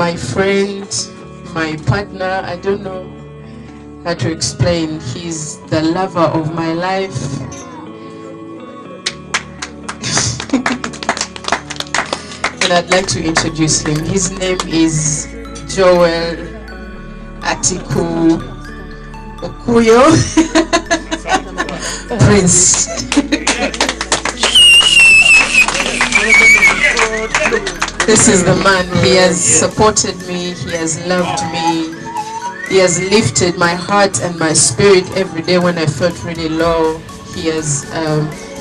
my friend, my partner. I don't know how to explain. He's the lover of my life. And I'd like to introduce him. His name is Joel Atiku Okuyo Prince. This is the man. He has supported me, he has loved me, he has lifted my heart and my spirit every day when I felt really low. He has,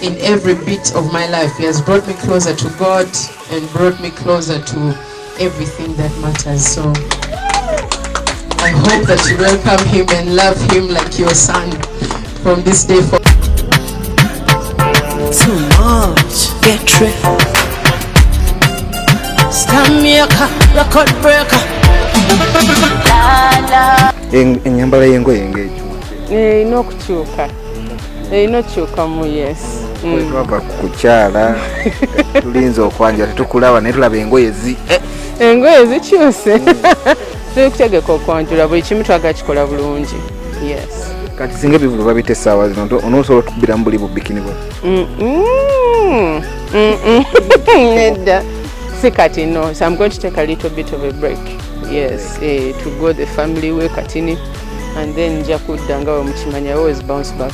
in every bit of my life, he has brought me closer to God and brought me closer to everything that matters. So I hope that you welcome him and love him like your son from this day forward. Too much, get tripped. Stammiaka, record breaker. Enyambala y'engoye ng'ekyo. Inokukyuka. Inokyuka mu yes. Twava kukyala tulinze okwanja tetukulaba naye tulaba engoye engoye zikyuse. Tukutegeka okwanjula buli kimu twagakikola bulungi. Yes. Kati singa ebivulu babita essaawa zino onoosobola okukubira mu buli bubikini bwe. Nedda. Kati no, so I'm going to take a little bit of a break. Yes, to go the family way katini, and then jakudanga wa mchimanya always bounce back.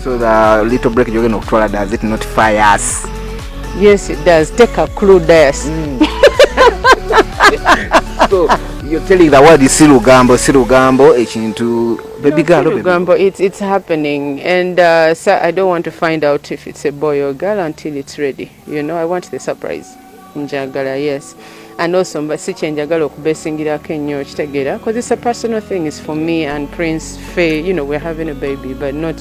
So the little break you're going to try, does it notify us? Yes, it does. Take a clue, dice. So you're telling the word is Sirugambo, into baby girl. Sirugambo, it's happening, and so I don't want to find out if it's a boy or girl until it's ready. You know, I want the surprise. Njagala, yes. And also mbasiche njagala okubesingirako ennyo kitegeera because it's a personal thing. It's for me and Prince Faye. You know, we're having a baby, but not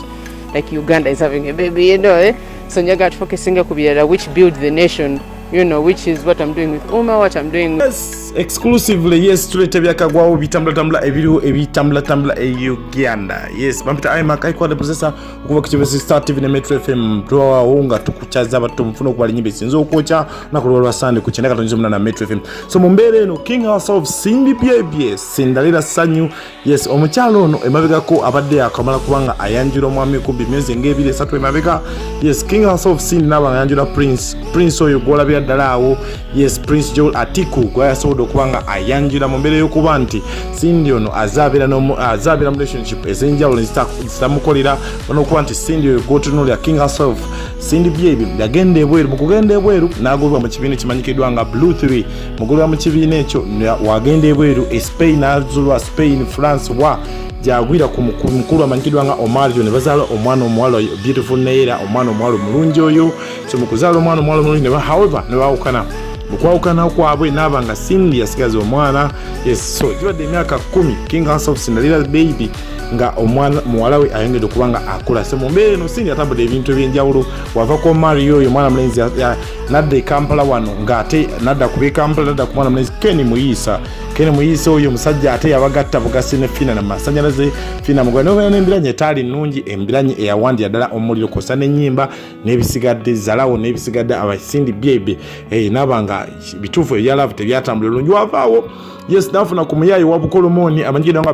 like Uganda is having a baby, you know, eh? So njagala tufocusinga ku birala which build the nation, you know, which is what I'm doing with Uma, what I'm doing with... Yes, exclusively, yes, tulete byakagwawo bitambula ebiriwo ebitambula Uganda. Yes, bampita ayi makai kwa the processor okuva ku Kibesi Star TV ne Metro FM twawo nga tukuchaza abato mufuna okubala nyimbe sinzo okocha na kulwa Sunday ku cheneka tonyizo na Metro FM. So mumbere no King House of Cindy BBS Sindalira Sanyu, yes, omukyalo ono emabegako abadde akamala kubanga ayanjira omwami ku bimeze ngebire satu emabega. Yes, King House of Cindy naba ayanjira Prince oyo gwolabira ddalawo. Yes, Prince Joel Atiku gwayasobola okubanga ayanjira mu mbere y'okuba nti Cindy ono azabira mu relationship ezenjawulo zitamukolera n'okuba nti Cindy oyo gwotunulira King herself Cindy Baby yagenda ebweru mu kugenda ebweru n'agobwa mu kibiina kimanyikiddwa nga Blue 3 mugolwa mu kibiina ekyo wagenda ebweru Spain azulwa Spain France wa jagwira ku mukulu amanyikidwa nga Omario ne bazaala omwana omuwala beautiful Neira omwana omuwala mulungi oyo so mukuzaala omwana omuwala mulungi ne however ne bawukana mukwawukana kwabwe n'abanga Cindy yasigaza omwana. Yes, so gibadde emyaka 10 King House of Cinderella Baby nga omwana muwala we ayongedde okubanga akula. So mumbeere no Cindy atambudde ebintu ebyenjawulo wava ko Mario oyo mwana mulenzi nadda e Kampala wano ng'ate nadda ku Kampala nadda ku mwana mulenzi Ken Muyisa oyo musajja ate yabagatta bugasi ne Fina na masanyalaze Fina mugwa n'obeera n'embiranye etaali nnungi embiranye eyawandira ddala omuliro kosa n'ennyimba n'ebisigadde zalawo n'ebisigadde aba Cindy Baby n'abanga bituufu ebya love tebyatambula bulungi wavaawo. Yes, nafuna ku muyayi wa Bukolomoni amanyikidwa nga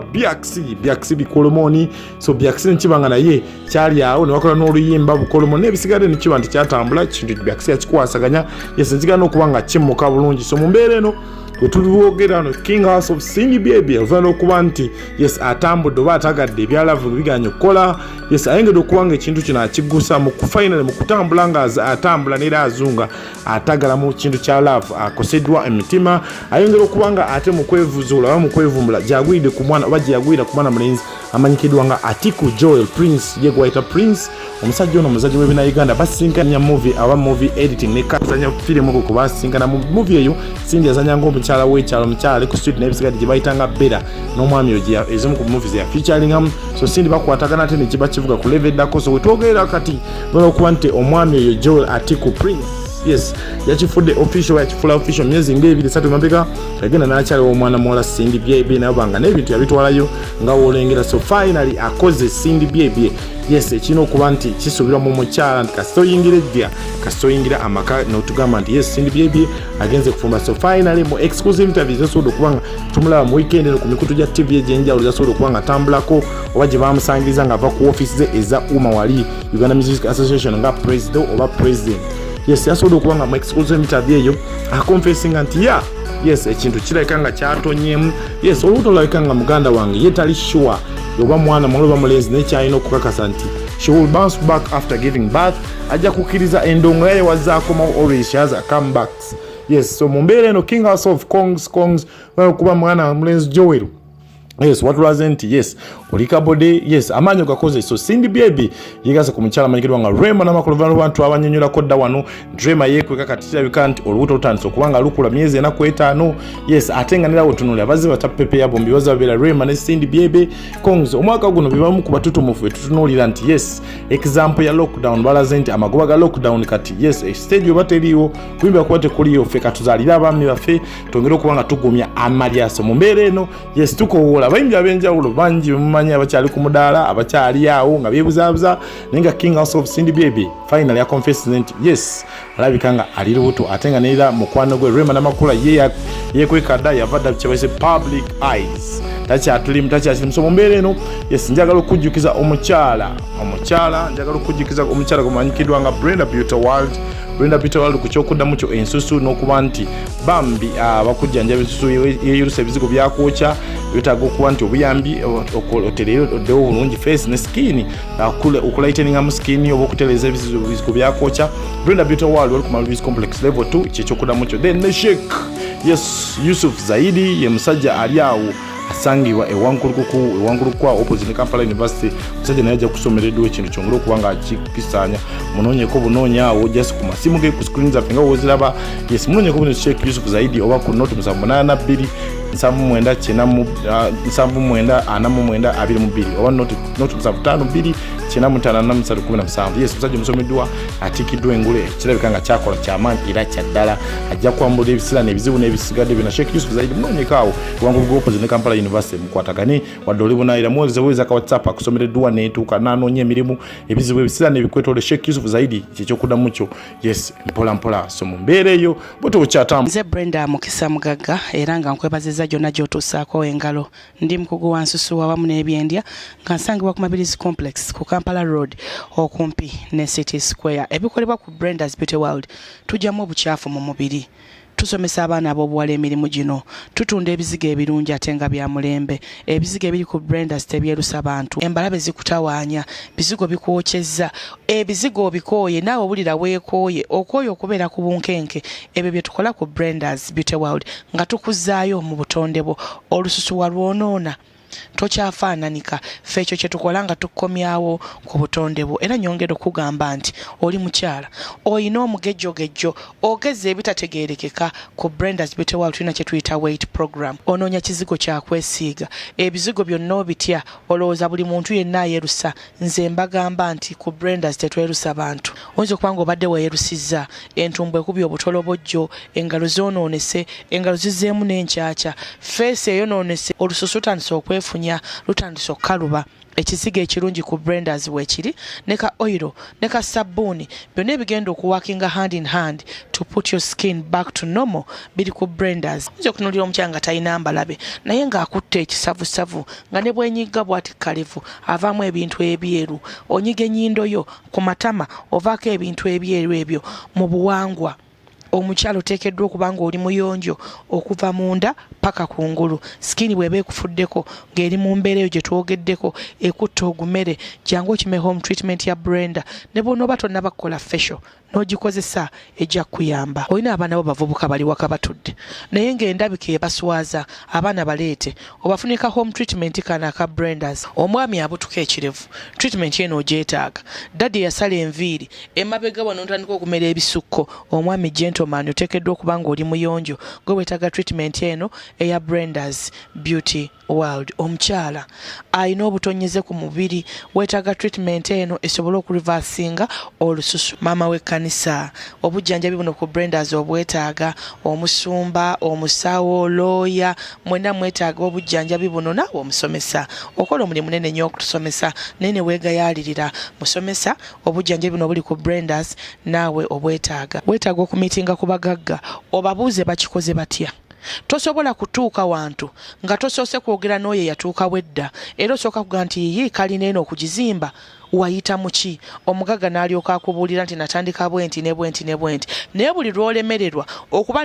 Biaxi Bikolomoni. So Biaxi nkibanga naye kyali awo ne wakola n'oluyimba Bukolomoni n'ebisigadde nikiba nti kyatambula kintu Biaxi yakikwasaganya. Yes, nkigana okubanga kimmuka bulungi. So mu mbeera eno wetuliwogera no King House of Cindy Baby avana okuba nti yes atambudde oba atagadde ebyalavu biganye okukola. Yes, ayengedde okubanga ekintu kino akigusa mu kufinale mu kutambula nga atambula n'era azunga atagala mu kintu kya love akoseddwa emitima. Ayengedde okubanga ate mu kwevuzuula oba mu kwevumbula gyagwidde ku mwana oba gyagwira ku mwana mulenzi amanyikidwa nga Atiku Joel Prince ye gwayita Prince. Omusajja ono muzajja w'ebina Uganda basinkanya movie aba movie editing ne kazanya film ko kubasinkana mu movie eyo Cindy yazanya ngo omukyala w'ekyalo omukyala ku street n'ebisigadde gye bayitanga Bella n'omwami oyo ezimu ku movies ya featuring am. So Cindy bakwatagana ate ne kiba kivuga ku level eddako. So wetwogerera kati olwokuba nti omwami oyo Joel Atiku Prince yes yakifudde official yakifula official myezi ng'ebiri satu mabega agenda n'akyali omwana muwala Cindy Baby nayo banga n'ebintu yabitwalayo nga wolengera. So finally akoze Cindy Baby yes ekino okuba nti kisubirwa mu mukyala nti kasito yingire ddya kasoyingira amaka n'otugamba nti yes Cindy Baby agenze kufumba. So finally mu exclusive interviews zasobola okubanga tumulaba mu weekend eno ku mikutu gya TV egyenjawulo zasobola okubanga tambulako oba gye bamusangiriza ng'ava ku office ze eza Uma wali Uganda Music Association nga president oba president. Yes yasobola okubanga mu exclusive interview eyo akonfessinga nti yes ekintu kirabika nga kyatonyemu. Yes olubuto lulabika nga muganda wange ye tali sure yoba mwana mwaloba mulenzi nekyalina okukakasa nti she will bounce back after giving birth. Ajja kukkiriza endongo yaye wazaakomawo, always she has a comebacks. Yes so mu mbeera eno King House of Kongs kuba mwana mulenzi Joel. Yes what wasn't yes Olika Bode yes amanyo gakoze. So Cindy Baby yigaza ku mukyala manyikirwa nga Rema n'amakulu abantu abanyonyola kodda wano Drema yekweka katitira bikanti olubuto lutandise okubanga lukula myezi 4 yes atenganira otunuli abazi batapepe ya bombi bazabera Rema ne Cindy Baby Kongs. Omwaka guno bibamu ku batutumufu tutunulira nti yes example ya lockdown balazenti amagoba ga lockdown kati yes stage obateriwo kwimba kwate kuliyo fe katuzalira abami bafe tongera okubanga tugumya amalyaso mu mbeera eno. Yes tukowola abayimbi abenjawulo bangi mumanya abakyali ku mudaala abakyali awo nga bebuzabuza nenga King House of Cindy Baby finally ya confessment yes alabika nga ali lubuto atenga neera mukwano gwe Rema n'amakula ye kwekada yavada kyabese public eyes takyatuli so mu mbeera eno yes njagala okujjukiza omukyala njagala okujjukiza omukyala gumanyikidwa nga Brenda Peter World ku kyokuddamu kyo ensusu n'okuba nti bambi bakujjanja ensusu yeeyulusa ebizigo byakwokya byetaaga okuba nti obuyambi otereewo bulungi face ne skin okulighteninga mu skin oba okutereeza ebizigo byakwokya. Brenda Peter World wali ku Malvis Complex level 2 kyekyokudamu kyo. Then ne Sheikh yes Yusuf Zaidi ye musajja ali awo asangibwa ewangulukwa opposite Kampala University. Musajja naye ajja kusomereddwa ekintu kyongera okubanga akikisanya munoonyeko bunoonya awo just ku masimu ge ku screen zaffe nga woziraba. Yes munoonyeko buno Sheikh Yusuf Zaidi oba ku note 782 79492 oba note 752 yes musajja musomeddwa atikiddwa engule kirabika nga kyakola kyamaanyi era kyaddala ajja kwambula ebisira n'ebizibu n'ebisigadde bina. Sheikh Yusuf Zaidi munoonyeko wangulu gwa opposite Kampala University mukwatagane wadde oli bunaayira muweza ka WhatsApp akusomereddwa neetuuka n'anoonya emirimu ebizibu ebisira n'ebikwetole Sheikh Yusuf Zaidi kyekyokudamu kyo yes mpola so mu mbeera eyo boto bukyatamu. Nze Brenda Mukisa Mugagga era nga nkwebaziza gyonna gy'otuusaako engalo. Ndi mukugu wa nsusu wamu n'ebyendya nga nsangibwa ku Mabilis Complex ku Kampala Road okumpi ne City Square. Ebikolebwa ku Brenda's Beauty World tujjamu obukyafu mu mubiri, tusomesa abaana ab'obuwala emirimu gino, tutunda ebizigo ebirungi ate nga bya mulembe. Ebizigo ebiri ku Brenda's tebyerusa bantu, embalabe zikutawaanya, bizigo bikwokyezza, ebizigo bikooye naawe obulira weekooye okooye okubeera ku bunkenke. Ebyo bye tukola ku Brenda's Beauty World nga tukuzaayo mu butonde bwo. Olususu walwonoona tokyafaananika, ffe ekyo kye tukola nga tukomyawo ku butonde bwo. Era nyongera okugamba nti oli mukyala oyina omugejjogejjo ogeza ebitategeerekeka ku Brenda's Beauty World tulina kye tuyita weight program. Onoonya kizigo kyakwesiiga, ebizigo byonna obitya, olowooza buli muntu yenna ayerusa. Nze mbagamba nti ku Brenda's tetwerusa bantu. Oyinza okuba nga obadde weeyerusizza, entumbwe ekubye obutolobojjo, engalo zoonoonese, engalo zizzeemu n'enkyakya, feesi eyonoonese, olususu lutandise okwefunya, lutandise okukaluba. Ekizigo ekirungi ku Brenda's weekiri ne ka oil ne ka sabbuuni byonna ebigenda okuwakinga hand in hand to put your skin back to normal biri ku Brenda's. Nze okutunulira omukyala nga talina mbalabe naye ng'akutte ekisavusavu nga ne bwenyigga bw'ati kalevu avaamu ebintu ebyeru, onyiga ennyindo yo ku matama ovaako ebintu ebyeru ebyo mu buwangwa. Omukyalo teekeddwa okuba nga oli muyonjo okuva munda paka kungulu. Skin bw'eba ekufuddeko ng'eri mu mbeera eyo gye twogeddeko ekutta ogumere, jangu okime home treatment ya Brenda. Ne bw'onooba tonnaba kukola facial n'ogikozesa ejja kuyamba. Olina abaana bo bavubuka bali waka batudde naye ng'endabika ebaswaza, abaana baleete obafunika home treatment kana aka Brenda's. Omwami abutuka ekirevu, treatment eno ogyetaaga. Daddy yasala enviiri, emabega wano ntandika okumera ebisukko. Omwami gentleman oteekeddwa okuba nga oli muyonjo, gwe weetaaga treatment eno eya Brenda's Beauty World. Omukyala alina obutonyeze ku mubiri, weetaaga treatment eno esobole okureversinga olususu. Maama w'ekkanisa, obujjanjabi buno ku Brenda's obwetaaga, omusumba, omusawo, looya, mwena mwetaaga obujjanjabi buno, naawe omusomesa okola omulimu munene nnyo okutusomesa, nene weegayaalirira musomesa. Obujjanjabi buno buli ku Brenda's, naawe obwetaaga. Weetaaga okumiitinga ku bagagga, obabuuze bakikoze batya. Tosobola kutuuka wantu nga tosoose kwogera n'oyo yatuuka wedda, era osooka kuga nti yi kalina eno okugizimba wayita muki. Omugagga n'alyoka akubuulira nti natandika bwenti ne bwenti ne bwenti, naye buli lw'olemererwa okuba